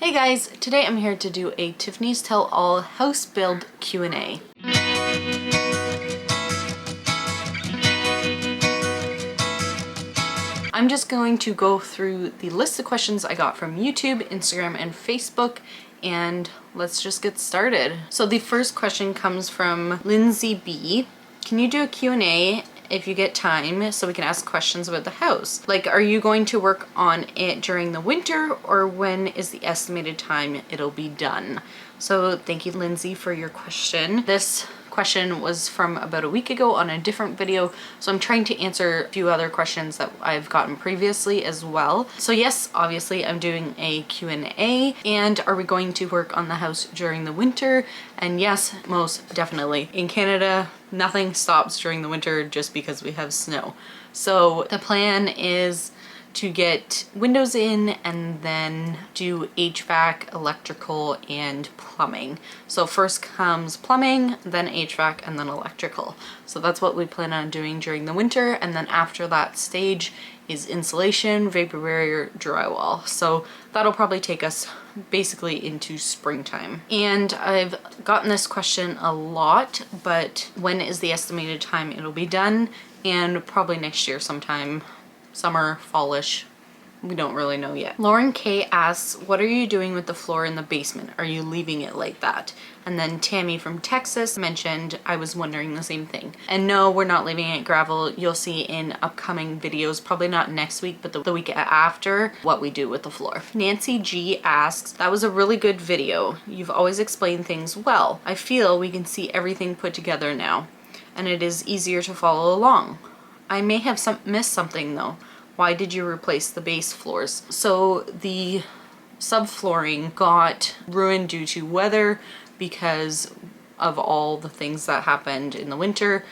Hey guys, today I'm here to do a Tiffany's Tell All house build Q&A. I'm just going to go through the list of questions I got from YouTube, Instagram, and Facebook, and let's just get started. So the first question comes from Lindsay B. Can you do a Q&A if you get time so we can ask questions about the house? Like, are you going to work on it during the winter, or when is the estimated time it'll be done? So thank you, Lindsay, for your question. This question was from about a week ago on a different video, so I'm trying to answer a few other questions that I've gotten previously as well. So yes, obviously I'm doing a Q&A. And are we going to work on the house during the winter? And yes, most definitely. In Canada, nothing stops during the winter just because we have snow. So the plan is to get windows in and then do HVAC, electrical, and plumbing. So first comes plumbing, then HVAC, and then electrical. So that's what we plan on doing during the winter, and then after that stage is insulation, vapor barrier, drywall. So that'll probably take us basically into springtime. And I've gotten this question a lot, but when is the estimated time it'll be done? And probably next year sometime. Summer, fallish, we don't really know yet. Lauren K asks, what are you doing with the floor in the basement? Are you leaving it like that? And then Tammy from Texas mentioned, I was wondering the same thing. And no, we're not leaving it gravel. You'll see in upcoming videos, probably not next week, but the week after, what we do with the floor. Nancy G asks, that was a really good video. You've always explained things well. I feel we can see everything put together now, and it is easier to follow along. I may have missed something though. Why did you replace the base floors? So the subflooring got ruined due to weather because of all the things that happened in the winter.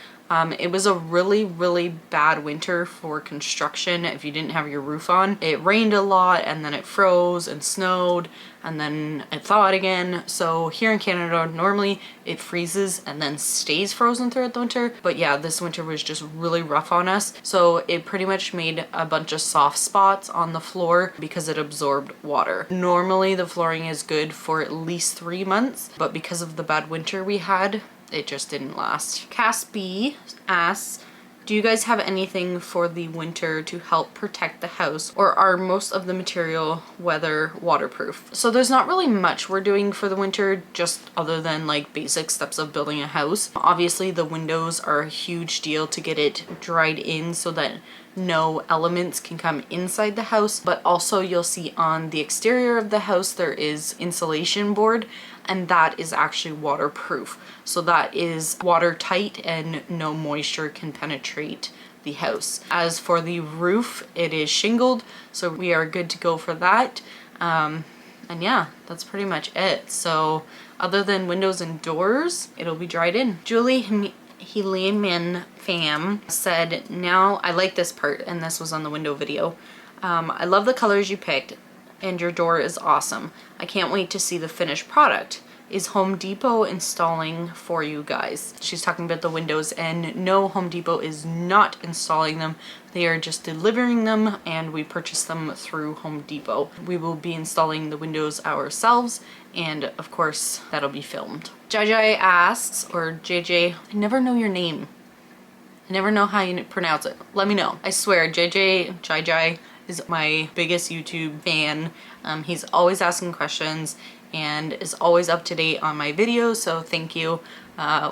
It was a really, really bad winter for construction if you didn't have your roof on. It rained a lot, and then it froze and snowed, and then it thawed again. So here in Canada, normally it freezes and then stays frozen throughout the winter. But yeah, this winter was just really rough on us. So it pretty much made a bunch of soft spots on the floor because it absorbed water. Normally the flooring is good for at least 3 months, but because of the bad winter we had, it just didn't last. Cass B asks, do you guys have anything for the winter to help protect the house, or are most of the material weather waterproof? So there's not really much we're doing for the winter, just other than like basic steps of building a house. Obviously the windows are a huge deal to get it dried in so that no elements can come inside the house, but also you'll see on the exterior of the house there is insulation board, and that is actually waterproof. So that is watertight and no moisture can penetrate the house. As for the roof, it is shingled, so we are good to go for that. And yeah, that's pretty much it. So other than windows and doors, it'll be dried in. Julie Heliman Fam said, now I like this part, and this was on the window video. I love the colors you picked, and your door is awesome. I can't wait to see the finished product. Is Home Depot installing for you guys? She's talking about the windows, and no, Home Depot is not installing them. They are just delivering them, and we purchased them through Home Depot. We will be installing the windows ourselves, and of course that'll be filmed. JJ asks, or JJ, I never know your name. I never know how you pronounce it. Let me know. I swear, JJ is my biggest YouTube fan. He's always asking questions and is always up to date on my videos, so thank you.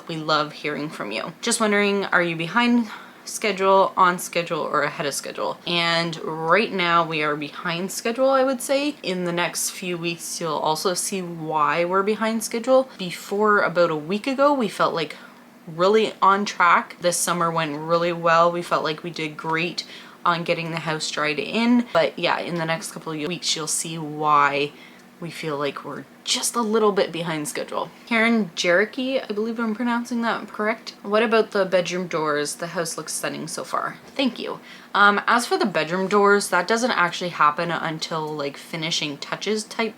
We love hearing from you. Just wondering, are you behind schedule, on schedule, or ahead of schedule? And right now we are behind schedule, I would say. In the next few weeks you'll also see why we're behind schedule. Before, about a week ago, we felt like really on track. This summer went really well. We felt like we did great on getting the house dried in, but yeah, in the next couple of weeks you'll see why we feel like we're just a little bit behind schedule. Karen Jericho, I believe I'm pronouncing that correct. What about the bedroom doors? The house looks stunning so far. Thank you. As for the bedroom doors, that doesn't actually happen until like finishing touches type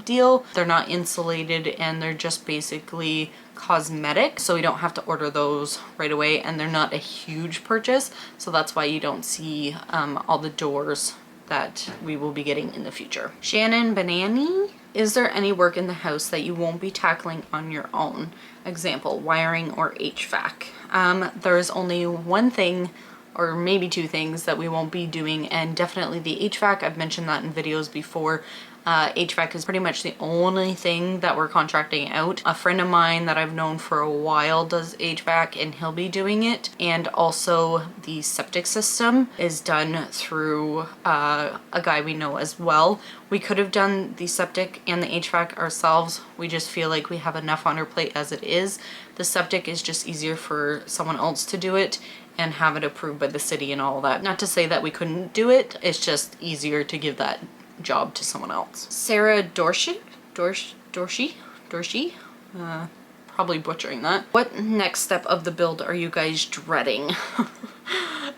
deal. They're not insulated, and they're just basically cosmetic, so we don't have to order those right away, and they're not a huge purchase, so that's why you don't see all the doors that we will be getting in the future. Shannon Banani Is there any work in the house that you won't be tackling on your own? Example, wiring or HVAC. There's only one thing or maybe two things that we won't be doing, and definitely the HVAC. I've mentioned that in videos before. HVAC is pretty much the only thing that we're contracting out. A friend of mine that I've known for a while does HVAC and he'll be doing it. And also the septic system is done through a guy we know as well. We could have done the septic and the HVAC ourselves. We just feel like we have enough on our plate as it is. The septic is just easier for someone else to do it and have it approved by the city and all that. Not to say that we couldn't do it, it's just easier to give that job to someone else. Sarah Dorsey, probably butchering that. What next step of the build are you guys dreading?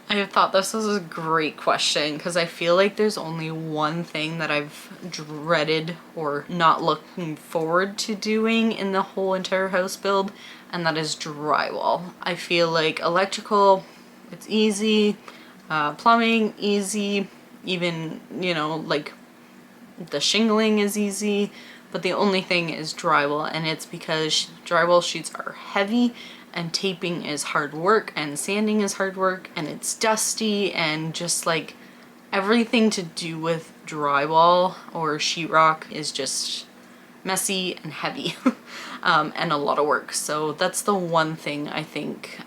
I thought this was a great question because I feel like there's only one thing that I've dreaded or not looking forward to doing in the whole entire house build, and that is drywall. I feel like electrical, it's easy, plumbing, easy, even, you know, like the shingling is easy, but the only thing is drywall, and it's because drywall sheets are heavy and taping is hard work and sanding is hard work and it's dusty, and just like everything to do with drywall or sheetrock is just messy and heavy and a lot of work. So that's the one thing I think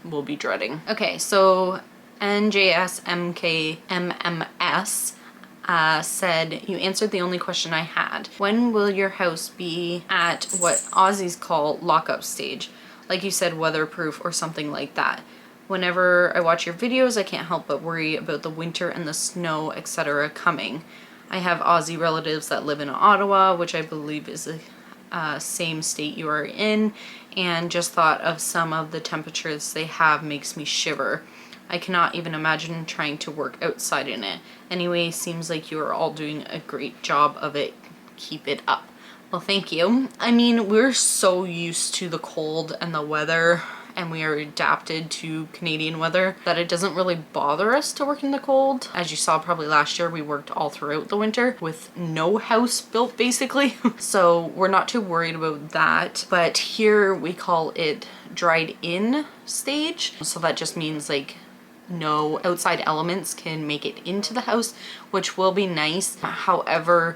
we'll be dreading. Okay, so NJSMKMMS said, you answered the only question I had. When will your house be at what Aussies call lockup stage? Like you said, weatherproof or something like that. Whenever I watch your videos, I can't help but worry about the winter and the snow, etc. coming. I have Aussie relatives that live in Ottawa, which I believe is the same state you are in, and just thought of some of the temperatures they have makes me shiver. I cannot even imagine trying to work outside in it. Anyway, seems like you are all doing a great job of it. Keep it up. Well, thank you. I mean, we're so used to the cold and the weather, and we are adapted to Canadian weather, that it doesn't really bother us to work in the cold. As you saw probably last year, we worked all throughout the winter with no house built basically. So we're not too worried about that. But here we call it dried in stage. So that just means like no outside elements can make it into the house, which will be nice. However,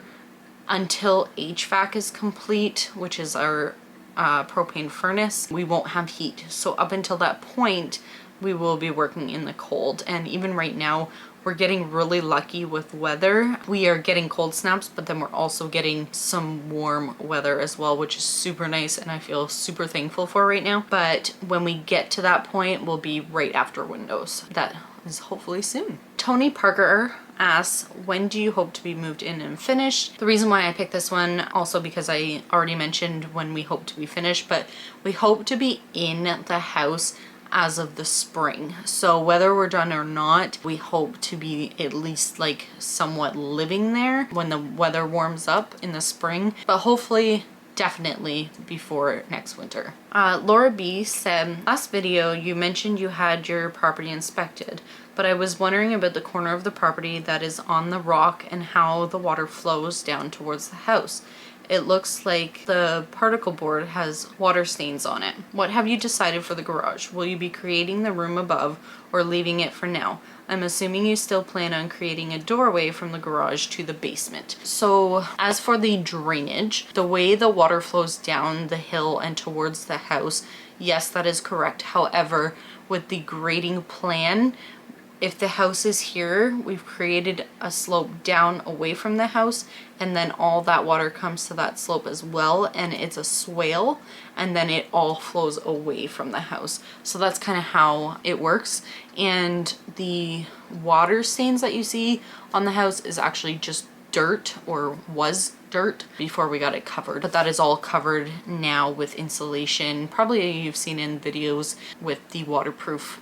until HVAC is complete, which is our propane furnace, we won't have heat. So up until that point, we will be working in the cold. And even right now, we're getting really lucky with weather. We are getting cold snaps, but then we're also getting some warm weather as well, which is super nice and I feel super thankful for right now. But when we get to that point, we'll be right after windows. That is hopefully soon. Tony Parker asks, when do you hope to be moved in and finished? The reason why I picked this one, also because I already mentioned when we hope to be finished, but we hope to be in the house as of the spring. So whether we're done or not, we hope to be at least like somewhat living there when the weather warms up in the spring, but hopefully definitely before next winter. Laura B said, last video you mentioned you had your property inspected, but I was wondering about the corner of the property that is on the rock and how the water flows down towards the house. It looks like the particle board has water stains on it. What have you decided for the garage? Will you be creating the room above or leaving it for now? I'm assuming you still plan on creating a doorway from the garage to the basement. So as for the drainage, the way the water flows down the hill and towards the house, yes, that is correct. However, with the grading plan, if the house is here, we've created a slope down away from the house, and then all that water comes to that slope as well, and it's a swale, and then it all flows away from the house. So that's kind of how it works. And the water stains that you see on the house is actually just dirt, or was dirt before we got it covered, but that is all covered now with insulation. Probably you've seen in videos with the waterproof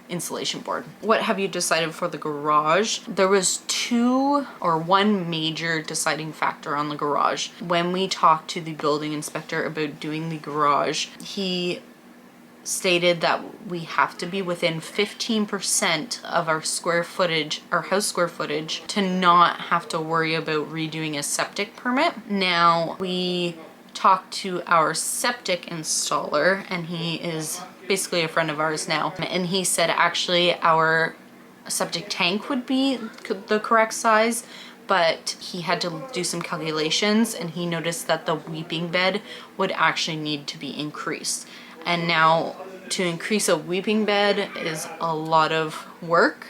insulation board. What have you decided for the garage? There was one major deciding factor on the garage. When we talked to the building inspector about doing the garage, he stated that we have to be within 15% of our square footage, our house square footage, to not have to worry about redoing a septic permit. Now, we talked to our septic installer, and he is basically a friend of ours now, and he said actually our septic tank would be the correct size, but he had to do some calculations and he noticed that the weeping bed would actually need to be increased. And now to increase a weeping bed is a lot of work,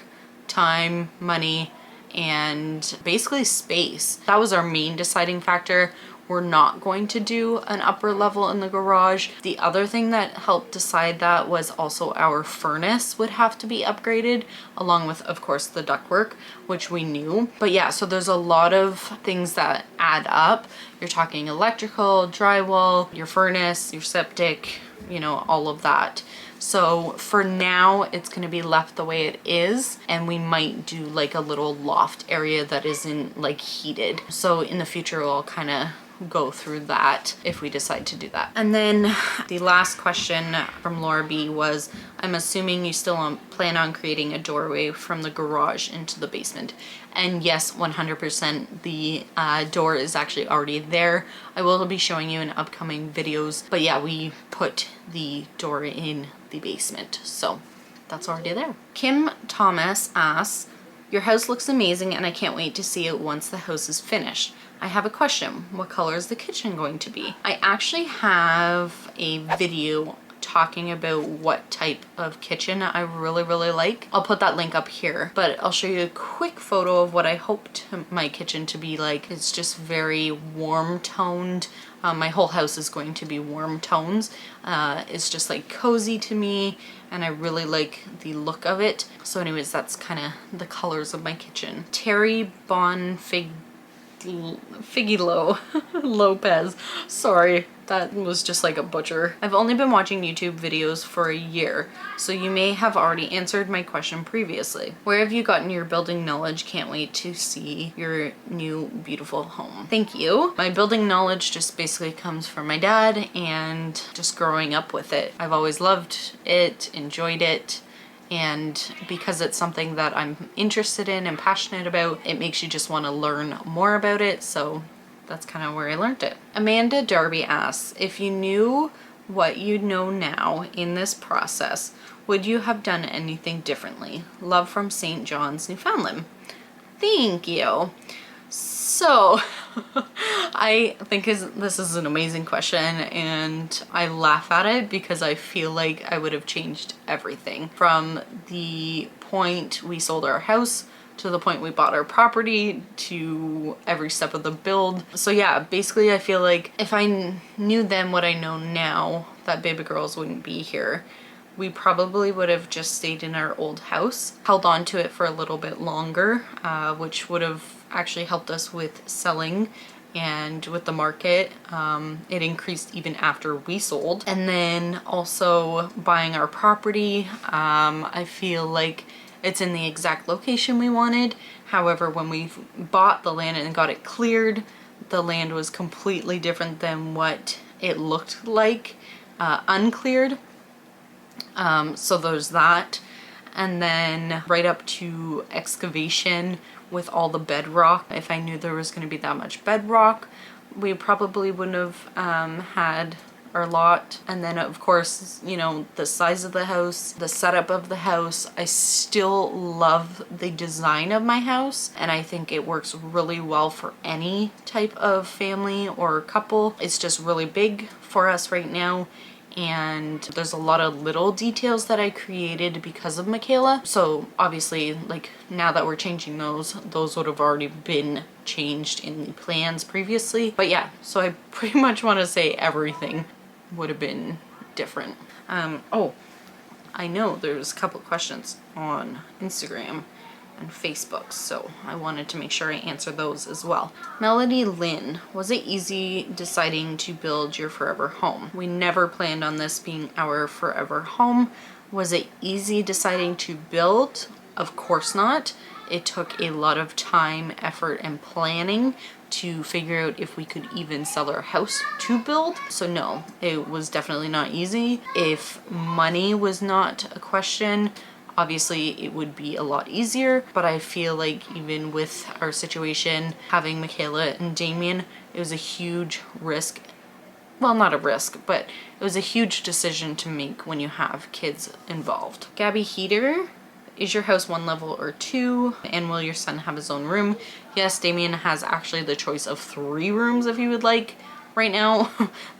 time, money, and basically space. That was our main deciding factor. We're not going to do an upper level in the garage. The other thing that helped decide that was also our furnace would have to be upgraded, along with, of course, the ductwork, which we knew. But yeah, so there's a lot of things that add up. You're talking electrical, drywall, your furnace, your septic, you know, all of that. So for now, it's going to be left the way it is, and we might do like a little loft area that isn't like heated. So in the future, we'll kind of go through that if we decide to do that. And then the last question from Laura B was, I'm assuming you still plan on creating a doorway from the garage into the basement. And yes, 100%, the door is actually already there. I will be showing you in upcoming videos, but yeah, we put the door in the basement, so that's already there. Kim Thomas asks, your house looks amazing and I can't wait to see it once the house is finished. I have a question. What color is the kitchen going to be? I actually have a video talking about what type of kitchen I really like. I'll put that link up here, but I'll show you a quick photo of what I hoped my kitchen to be like. It's just very warm toned. My whole house is going to be warm tones. It's just like cozy to me, and I really like the look of it. So anyways, that's kind of the colors of my kitchen. Terry Figilo Lopez. Sorry, that was just like a butcher. I've only been watching YouTube videos for a year, so you may have already answered my question previously. Where have you gotten your building knowledge? Can't wait to see your new beautiful home. Thank you. My building knowledge just basically comes from my dad and just growing up with it. I've always loved it, enjoyed it. And because it's something that I'm interested in and passionate about, it makes you just want to learn more about it. So that's kind of where I learned it. Amanda Darby asks, if you knew what you know now in this process, would you have done anything differently? Love from St. John's, Newfoundland. Thank you. So I think this is an amazing question, and I laugh at it because I feel like I would have changed everything from the point we sold our house to the point we bought our property to every step of the build. So yeah, basically I feel like if I knew then what I know now, that baby girls wouldn't be here. We probably would have just stayed in our old house, held on to it for a little bit longer, which would have actually helped us with selling and with the market. It increased even after we sold. And then also buying our property, I feel like it's in the exact location we wanted. However, when we bought the land and got it cleared, the land was completely different than what it looked like uncleared. So there's that. And then right up to excavation with all the bedrock. If I knew there was going to be that much bedrock, we probably wouldn't have had our lot. And then of course, you know, the size of the house, the setup of the house. I still love the design of my house, and I think it works really well for any type of family or couple. It's just really big for us right now. And there's a lot of little details that I created because of Michaela. So obviously, like, now that we're changing those would have already been changed in the plans previously. But yeah, so I pretty much want to say everything would have been different. Oh, I know there's a couple questions on Instagram and Facebook, so I wanted to make sure I answer those as well. Melody Lynn, was it easy deciding to build your forever home? We never planned on this being our forever home. Was it easy deciding to build? Of course not. It took a lot of time, effort, and planning to figure out if we could even sell our house to build. So no, it was definitely not easy. If money was not a question, obviously it would be a lot easier, but I feel like even with our situation, having Michaela and Damien, it was a huge risk. Well, not a risk, but it was a huge decision to make when you have kids involved. Gabby Heater, is your house 1 level or 2? And will your son have his own room? Yes, Damien has actually the choice of 3 rooms if he would like right now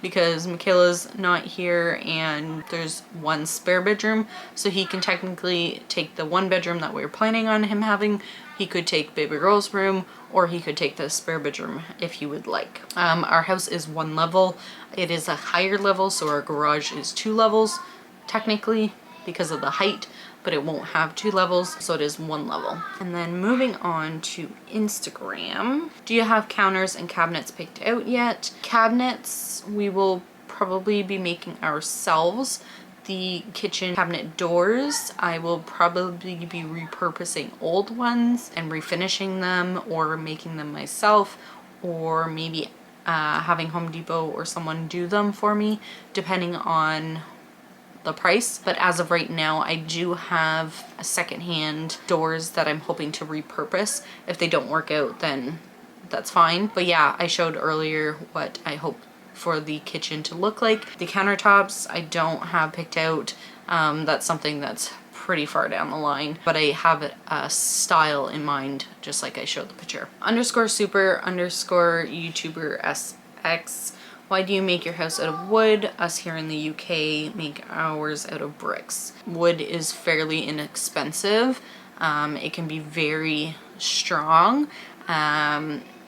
because Michaela's not here and there's 1 spare bedroom. So he can technically take the 1 bedroom that we were planning on him having. He could take baby girl's room, or he could take the spare bedroom if he would like. Our house is 1 level. It is a higher level, so our garage is 2 levels technically because of the height, but it won't have 2 levels, so it is 1 level. And then moving on to Instagram. Do you have counters and cabinets picked out yet? Cabinets we will probably be making ourselves. The kitchen cabinet doors, I will probably be repurposing old ones and refinishing them, or making them myself, or maybe having Home Depot or someone do them for me, depending on the price. But as of right now, I do have a secondhand doors that I'm hoping to repurpose. If they don't work out, then that's fine. But yeah, I showed earlier what I hope for the kitchen to look like. The countertops I don't have picked out. That's something that's pretty far down the line, but I have a style in mind, just like I showed the picture. _super_YouTuber SX. Why do you make your house out of wood? Us here in the UK make ours out of bricks. Wood is fairly inexpensive. It can be very strong.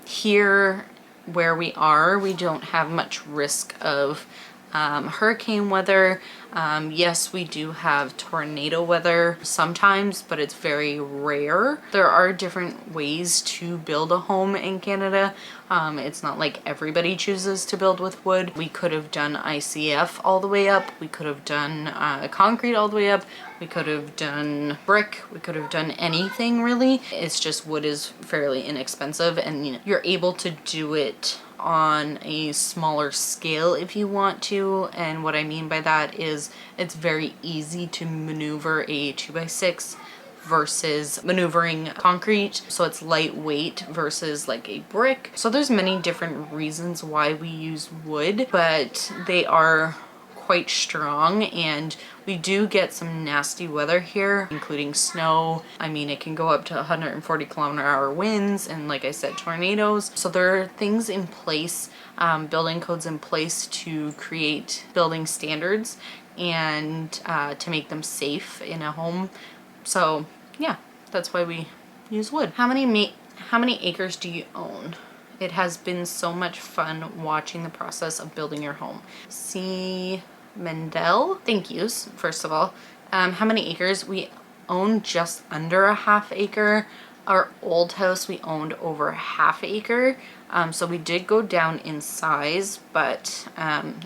Here where we are, we don't have much risk of hurricane weather. Yes, we do have tornado weather sometimes, but it's very rare. There are different ways to build a home in Canada. It's not like everybody chooses to build with wood. We could have done ICF all the way up. We could have done concrete all the way up. We could have done brick. We could have done anything really. It's just wood is fairly inexpensive, and you're able to do it on a smaller scale if you want to. And what I mean by that is it's very easy to maneuver a 2x6 versus maneuvering concrete, so it's lightweight versus like a brick. So there's many different reasons why we use wood, but they are quite strong, and we do get some nasty weather here, including snow. I mean, it can go up to 140 km/h winds, and like I said, tornadoes. So there are things in place, building codes in place to create building standards and to make them safe in a home. So yeah, that's why we use wood. How many acres do you own? It has been so much fun watching the process of building your home. C. Mendel, thank yous, first of all. How many acres? We own just under a ½ acre. Our old house, we owned over a ½ acre. So we did go down in size, but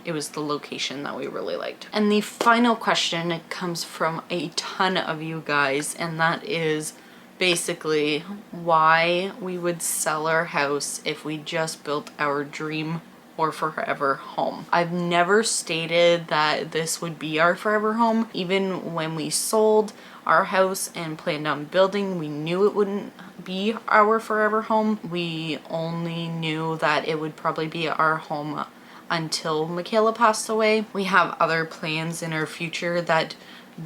it was the location that we really liked. And the final question, it comes from a ton of you guys, and that is basically why we would sell our house if we just built our dream or forever home. I've never stated that this would be our forever home. Even when we sold our house and planned on building, we knew it wouldn't be our forever home. We only knew that it would probably be our home until Michaela passed away. We have other plans in our future that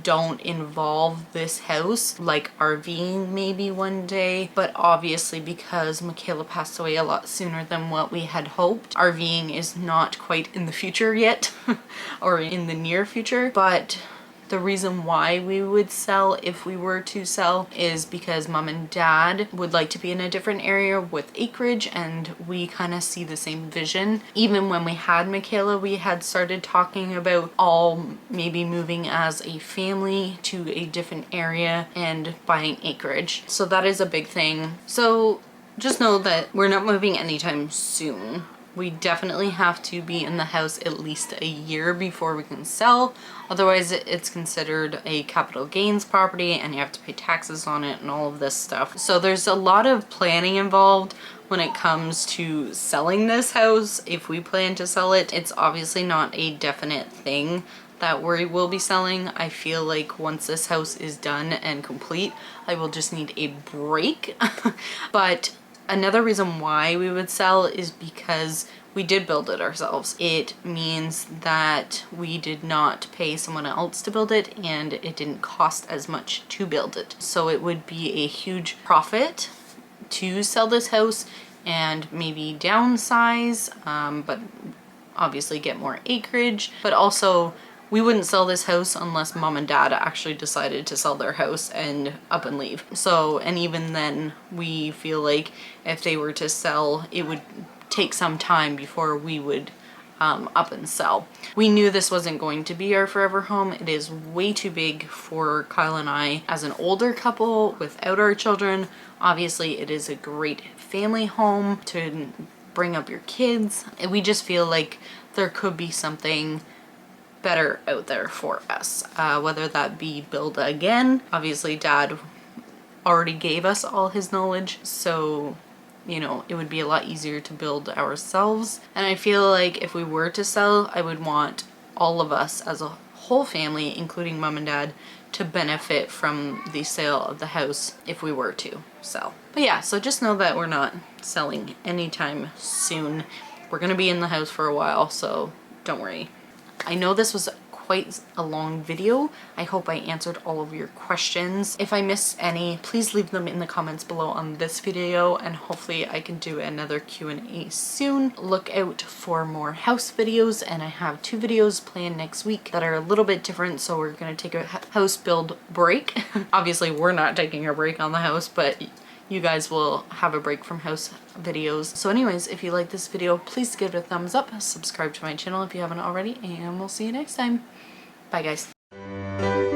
don't involve this house, like RVing maybe one day, but obviously because Michaela passed away a lot sooner than what we had hoped, RVing is not quite in the future yet or in the near future. But the reason why we would sell, if we were to sell, is because mom and dad would like to be in a different area with acreage, and we kind of see the same vision. Even when we had Michaela, we had started talking about all maybe moving as a family to a different area and buying acreage. So that is a big thing. So just know that we're not moving anytime soon. We definitely have to be in the house at least a year before we can sell. Otherwise, it's considered a capital gains property and you have to pay taxes on it and all of this stuff. So there's a lot of planning involved, when it comes to selling this house, if we plan to sell it. It's obviously not a definite thing that we will be selling. I feel like once this house is done and complete, I will just need a break. But another reason why we would sell is because we did build it ourselves. It means that we did not pay someone else to build it, and it didn't cost as much to build it. So it would be a huge profit to sell this house and maybe downsize, but obviously get more acreage. But also, we wouldn't sell this house unless mom and dad actually decided to sell their house and up and leave. So, and even then, we feel like if they were to sell, it would take some time before we would up and sell. We knew this wasn't going to be our forever home. It is way too big for Kyle and I as an older couple without our children. Obviously, it is a great family home to bring up your kids. And we just feel like there could be something better out there for us, whether that be build again. Obviously, dad already gave us all his knowledge, so you know, it would be a lot easier to build ourselves. And I feel like if we were to sell, I would want all of us as a whole family, including mom and dad, to benefit from the sale of the house if we were to sell. But yeah, so just know that we're not selling anytime soon. We're gonna be in the house for a while, so don't worry. I know this was quite a long video. I hope I answered all of your questions. If I missed any, please leave them in the comments below on this video, and hopefully I can do another Q&A soon. Look out for more house videos, and I have 2 videos planned next week that are a little bit different, so we're gonna take a house build break. Obviously, we're not taking a break on the house, but you guys will have a break from house videos. So anyways, if you like this video, please give it a thumbs up, subscribe to my channel if you haven't already, and we'll see you next time. Bye guys.